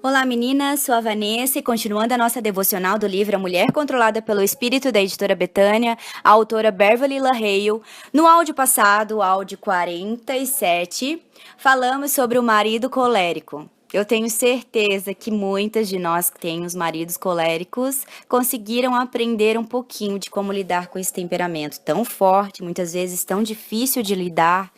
Olá meninas, sou a Vanessa e continuando a nossa devocional do livro A Mulher Controlada pelo Espírito da editora Betânia, a autora Beverly LaHale, no áudio passado, o áudio 47, falamos sobre o marido colérico. Eu tenho certeza que muitas de nós que têm os maridos coléricos conseguiram aprender um pouquinho de como lidar com esse temperamento tão forte, muitas vezes tão difícil de lidar,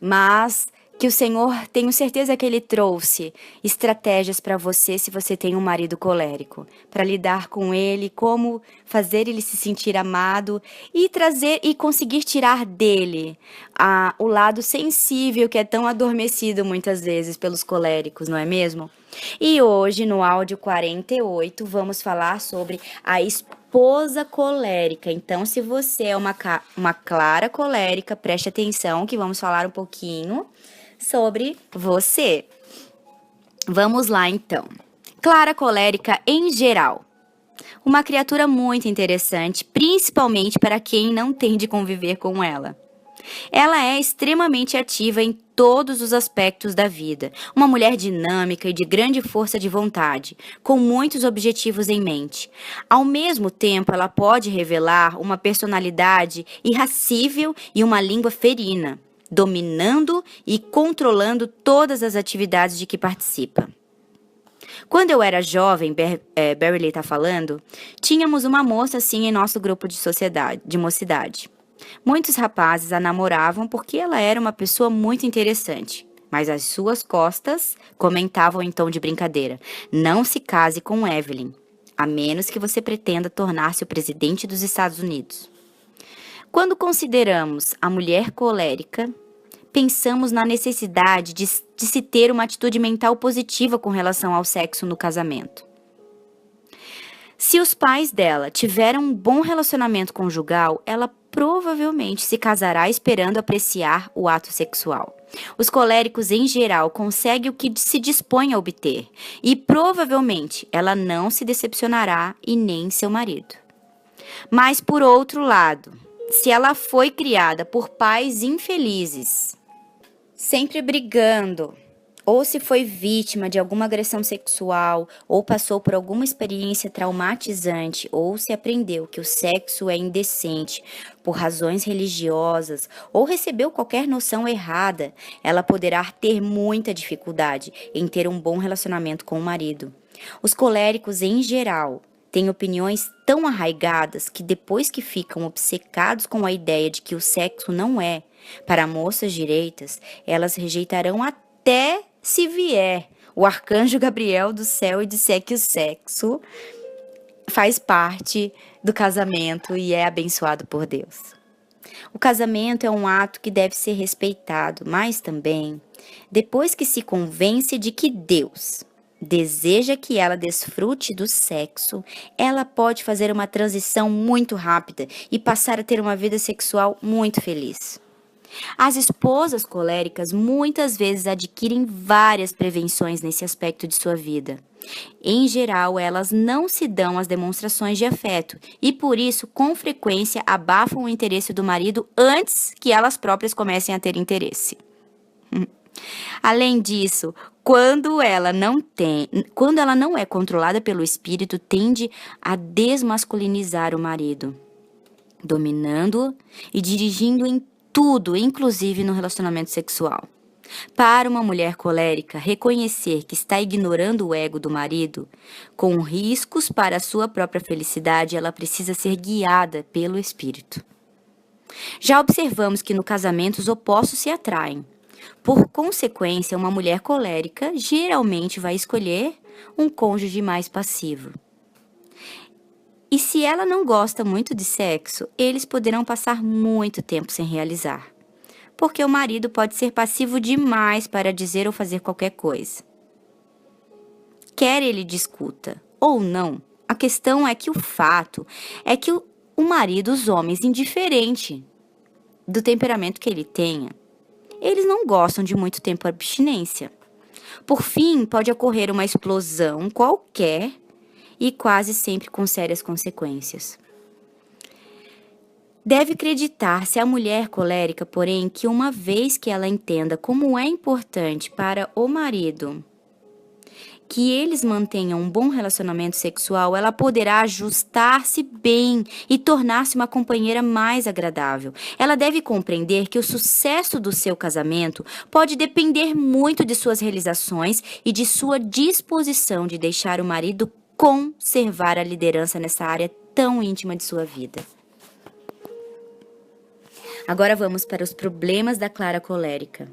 mas que o Senhor, tenho certeza que Ele trouxe estratégias para você se você tem um marido colérico, para lidar com ele, como fazer ele se sentir amado e trazer e conseguir tirar dele o lado sensível que é tão adormecido muitas vezes pelos coléricos, não é mesmo? E hoje, no áudio 48, vamos falar sobre a esposa colérica. Então, se você é uma clara colérica, preste atenção que vamos falar um pouquinho sobre você. Vamos lá, então. Clara colérica em geral. Uma criatura muito interessante, principalmente para quem não tem de conviver com ela. Ela é extremamente ativa em todos os aspectos da vida, uma mulher dinâmica e de grande força de vontade, com muitos objetivos em mente. Ao mesmo tempo, ela pode revelar uma personalidade irascível e uma língua ferina, dominando e controlando todas as atividades de que participa. Quando eu era jovem, Beverly está falando, tínhamos uma moça assim em nosso grupo de mocidade. Muitos rapazes a namoravam porque ela era uma pessoa muito interessante. Mas às suas costas comentavam em tom de brincadeira: não se case com Evelyn, a menos que você pretenda tornar-se o presidente dos Estados Unidos. Quando consideramos a mulher colérica, pensamos na necessidade de se ter uma atitude mental positiva com relação ao sexo no casamento. Se os pais dela tiveram um bom relacionamento conjugal, ela provavelmente se casará esperando apreciar o ato sexual. Os coléricos, em geral, conseguem o que se dispõe a obter, e provavelmente ela não se decepcionará e nem seu marido. Mas, por outro lado, se ela foi criada por pais infelizes, sempre brigando, ou se foi vítima de alguma agressão sexual, ou passou por alguma experiência traumatizante, ou se aprendeu que o sexo é indecente por razões religiosas, ou recebeu qualquer noção errada, ela poderá ter muita dificuldade em ter um bom relacionamento com o marido. Os coléricos, em geral, têm opiniões tão arraigadas que depois que ficam obcecados com a ideia de que o sexo não é para moças direitas, elas rejeitarão até se vier o arcanjo Gabriel do céu e disser que o sexo faz parte do casamento e é abençoado por Deus. O casamento é um ato que deve ser respeitado, mas também, depois que se convence de que Deus deseja que ela desfrute do sexo, ela pode fazer uma transição muito rápida e passar a ter uma vida sexual muito feliz. As esposas coléricas muitas vezes adquirem várias prevenções nesse aspecto de sua vida. Em geral, elas não se dão as demonstrações de afeto e, por isso, com frequência, abafam o interesse do marido antes que elas próprias comecem a ter interesse. Além disso, quando ela não é controlada pelo espírito, tende a desmasculinizar o marido, dominando-o e dirigindo em tudo, inclusive no relacionamento sexual. Para uma mulher colérica, reconhecer que está ignorando o ego do marido, com riscos para a sua própria felicidade, ela precisa ser guiada pelo espírito. Já observamos que no casamento os opostos se atraem. Por consequência, uma mulher colérica geralmente vai escolher um cônjuge mais passivo. E se ela não gosta muito de sexo, eles poderão passar muito tempo sem realizar. Porque o marido pode ser passivo demais para dizer ou fazer qualquer coisa. Quer ele discuta ou não, a questão é que o fato é que o marido, os homens, indiferente do temperamento que ele tenha, eles não gostam de muito tempo de abstinência. Por fim, pode ocorrer uma explosão qualquer e quase sempre com sérias consequências. Deve acreditar-se a mulher colérica, porém, que uma vez que ela entenda como é importante para o marido que eles mantenham um bom relacionamento sexual, ela poderá ajustar-se bem e tornar-se uma companheira mais agradável. Ela deve compreender que o sucesso do seu casamento pode depender muito de suas realizações e de sua disposição de deixar o marido conservar a liderança nessa área tão íntima de sua vida. Agora vamos para os problemas da Clara colérica.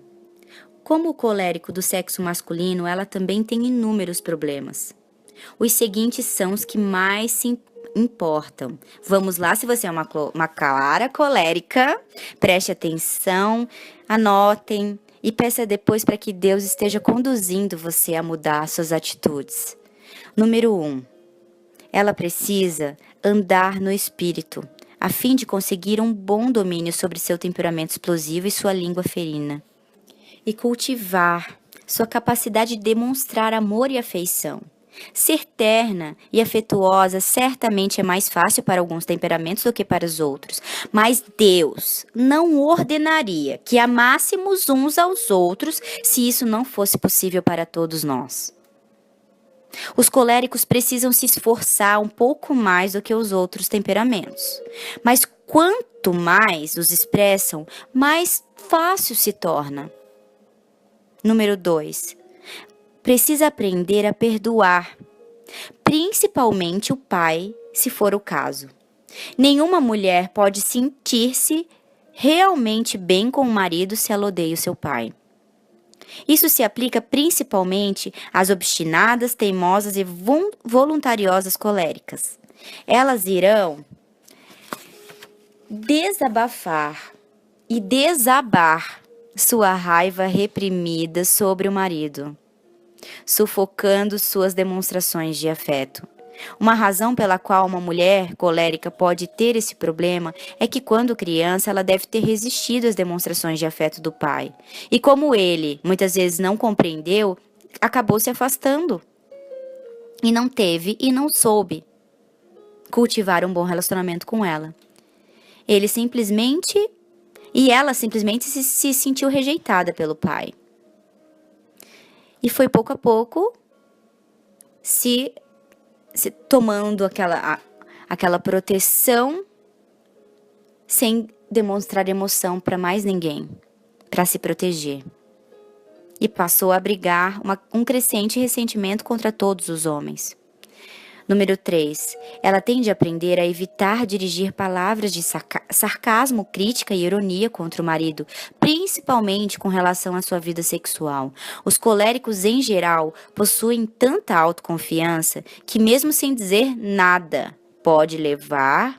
Como o colérico do sexo masculino, ela também tem inúmeros problemas. Os seguintes são os que mais se importam. Vamos lá, se você é uma Clara colérica, preste atenção, anotem e peça depois para que Deus esteja conduzindo você a mudar suas atitudes. Número 1. Ela precisa andar no espírito, a fim de conseguir um bom domínio sobre seu temperamento explosivo e sua língua ferina. E cultivar sua capacidade de demonstrar amor e afeição. Ser terna e afetuosa certamente é mais fácil para alguns temperamentos do que para os outros, mas Deus não ordenaria que amássemos uns aos outros se isso não fosse possível para todos nós. Os coléricos precisam se esforçar um pouco mais do que os outros temperamentos, mas quanto mais os expressam, mais fácil se torna. Número 2. Precisa aprender a perdoar, principalmente o pai, se for o caso. Nenhuma mulher pode sentir-se realmente bem com o marido se ela odeia o seu pai. Isso se aplica principalmente às obstinadas, teimosas e voluntariosas coléricas. Elas irão desabafar e desabar sua raiva reprimida sobre o marido, sufocando suas demonstrações de afeto. Uma razão pela qual uma mulher colérica pode ter esse problema é que quando criança ela deve ter resistido às demonstrações de afeto do pai. E como ele muitas vezes não compreendeu, acabou se afastando. E não teve e não soube cultivar um bom relacionamento com ela. Ela simplesmente se sentiu rejeitada pelo pai. E foi pouco a pouco se tomando aquela proteção sem demonstrar emoção para mais ninguém, para se proteger. E passou a abrigar um crescente ressentimento contra todos os homens. Número 3. Ela tem de aprender a evitar dirigir palavras de sarcasmo, crítica e ironia contra o marido, principalmente com relação à sua vida sexual. Os coléricos, em geral, possuem tanta autoconfiança que, mesmo sem dizer nada, pode levar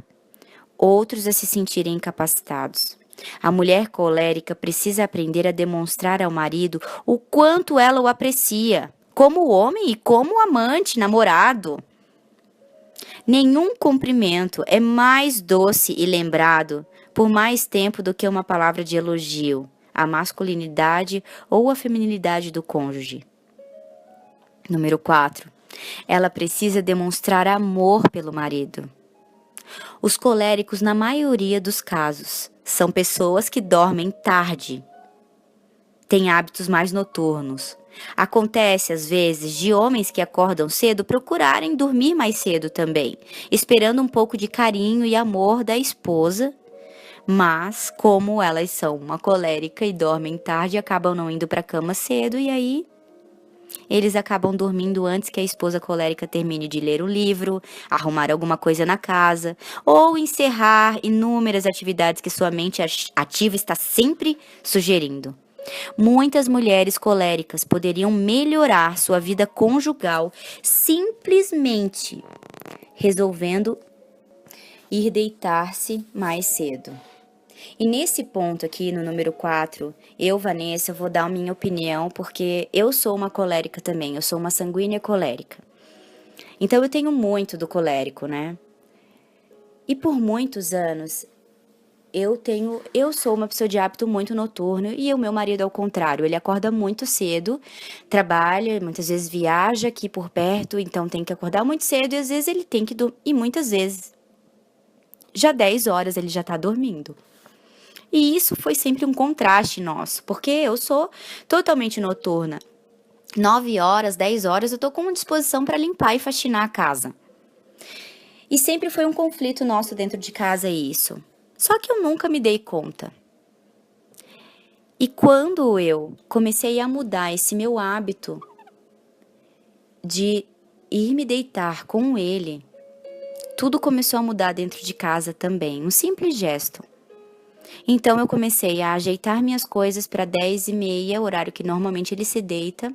outros a se sentirem incapacitados. A mulher colérica precisa aprender a demonstrar ao marido o quanto ela o aprecia, como homem e como amante, namorado. Nenhum cumprimento é mais doce e lembrado por mais tempo do que uma palavra de elogio, à masculinidade ou à feminilidade do cônjuge. Número 4. Ela precisa demonstrar amor pelo marido. Os coléricos, na maioria dos casos, são pessoas que dormem tarde, têm hábitos mais noturnos. Acontece, às vezes, de homens que acordam cedo procurarem dormir mais cedo também, esperando um pouco de carinho e amor da esposa, mas, como elas são uma colérica e dormem tarde, acabam não indo para a cama cedo e aí eles acabam dormindo antes que a esposa colérica termine de ler o livro, arrumar alguma coisa na casa ou encerrar inúmeras atividades que sua mente ativa está sempre sugerindo. Muitas mulheres coléricas poderiam melhorar sua vida conjugal simplesmente resolvendo ir deitar-se mais cedo. E nesse ponto aqui, no número 4, Vanessa, vou dar a minha opinião, porque eu sou uma colérica também, eu sou uma sanguínea colérica. Então eu tenho muito do colérico, né? E por muitos anos eu sou uma pessoa de hábito muito noturno e o meu marido ao contrário, ele acorda muito cedo, trabalha, muitas vezes viaja aqui por perto, então tem que acordar muito cedo e às vezes ele tem que dormir, e muitas vezes, já 10 horas ele já tá dormindo. E isso foi sempre um contraste nosso, porque eu sou totalmente noturna. 9 horas, 10 horas, eu tô com disposição para limpar e faxinar a casa. E sempre foi um conflito nosso dentro de casa isso. Só que eu nunca me dei conta. E quando eu comecei a mudar esse meu hábito de ir me deitar com ele, tudo começou a mudar dentro de casa também, um simples gesto. Então eu comecei a ajeitar minhas coisas para 10h30, horário que normalmente ele se deita,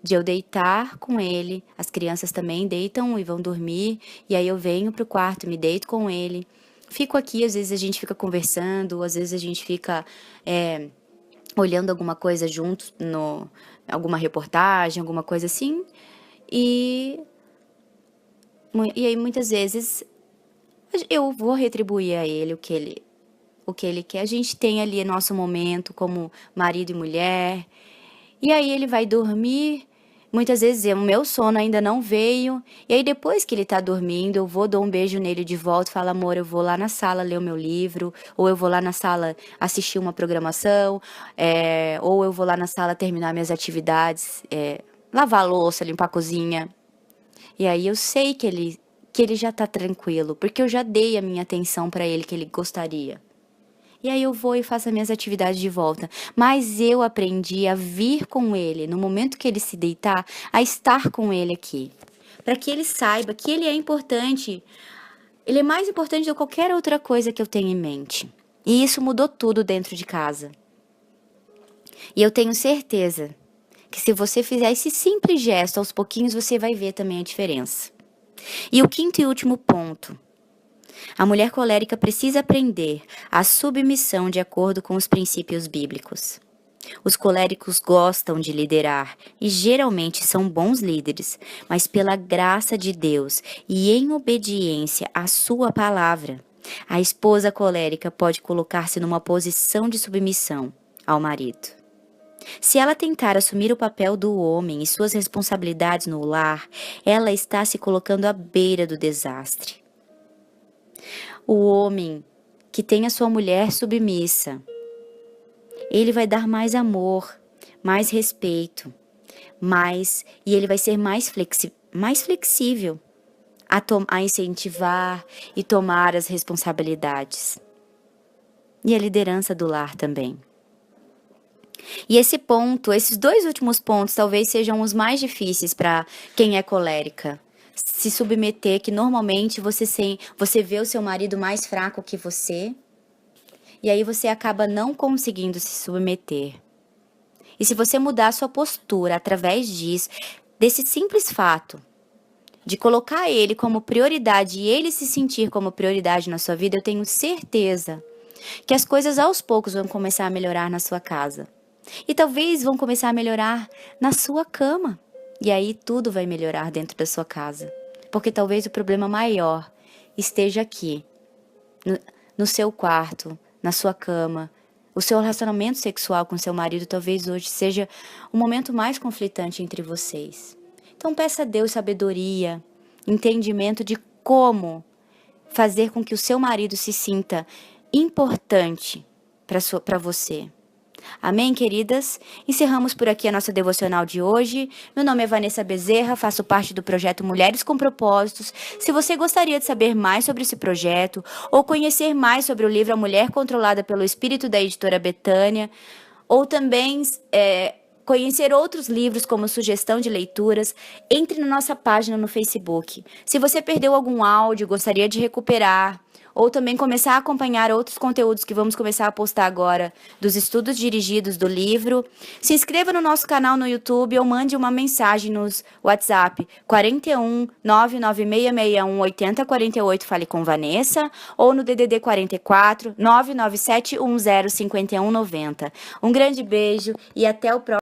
de eu deitar com ele, as crianças também deitam e vão dormir, e aí eu venho pro quarto, me deito com ele, fico aqui, às vezes a gente fica conversando, às vezes a gente fica olhando alguma coisa juntos, alguma reportagem, alguma coisa assim, e aí muitas vezes eu vou retribuir a ele o que ele quer. A gente tem ali nosso momento como marido e mulher. E aí ele vai dormir. Muitas vezes o meu sono ainda não veio. E aí depois que ele tá dormindo, eu vou dar um beijo nele de volta e falo, amor, eu vou lá na sala ler o meu livro. Ou eu vou lá na sala assistir uma programação. Ou eu vou lá na sala terminar minhas atividades. Lavar a louça, limpar a cozinha. E aí eu sei que ele já tá tranquilo. Porque eu já dei a minha atenção pra ele que ele gostaria. E aí eu vou e faço as minhas atividades de volta. Mas eu aprendi a vir com ele, no momento que ele se deitar, a estar com ele aqui. Para que ele saiba que ele é importante. Ele é mais importante do que qualquer outra coisa que eu tenho em mente. E isso mudou tudo dentro de casa. E eu tenho certeza que se você fizer esse simples gesto, aos pouquinhos você vai ver também a diferença. E o quinto e último ponto. A mulher colérica precisa aprender a submissão de acordo com os princípios bíblicos. Os coléricos gostam de liderar e geralmente são bons líderes, mas pela graça de Deus e em obediência à sua palavra, a esposa colérica pode colocar-se numa posição de submissão ao marido. Se ela tentar assumir o papel do homem e suas responsabilidades no lar, ela está se colocando à beira do desastre. O homem que tem a sua mulher submissa, ele vai dar mais amor, mais respeito, e ele vai ser mais flexível a incentivar e tomar as responsabilidades. E a liderança do lar também. E esses 2 últimos pontos talvez sejam os mais difíceis para quem é colérica. Se submeter, que normalmente você vê o seu marido mais fraco que você, e aí você acaba não conseguindo se submeter. E se você mudar a sua postura através desse simples fato, de colocar ele como prioridade e ele se sentir como prioridade na sua vida, eu tenho certeza que as coisas aos poucos vão começar a melhorar na sua casa. E talvez vão começar a melhorar na sua cama. E aí tudo vai melhorar dentro da sua casa. Porque talvez o problema maior esteja aqui, no seu quarto, na sua cama. O seu relacionamento sexual com seu marido talvez hoje seja o momento mais conflitante entre vocês. Então peça a Deus sabedoria, entendimento de como fazer com que o seu marido se sinta importante para você. Amém, queridas? Encerramos por aqui a nossa devocional de hoje. Meu nome é Vanessa Bezerra, faço parte do projeto Mulheres com Propósitos. Se você gostaria de saber mais sobre esse projeto ou conhecer mais sobre o livro A Mulher Controlada pelo Espírito da editora Betânia, ou também conhecer outros livros como sugestão de leituras, entre na nossa página no Facebook. Se você perdeu algum áudio, gostaria de recuperar, ou também começar a acompanhar outros conteúdos que vamos começar a postar agora, dos estudos dirigidos do livro, se inscreva no nosso canal no YouTube ou mande uma mensagem nos WhatsApp 41 99661 8048, fale com Vanessa, ou no DDD 44 997105190. Um grande beijo e até o próximo.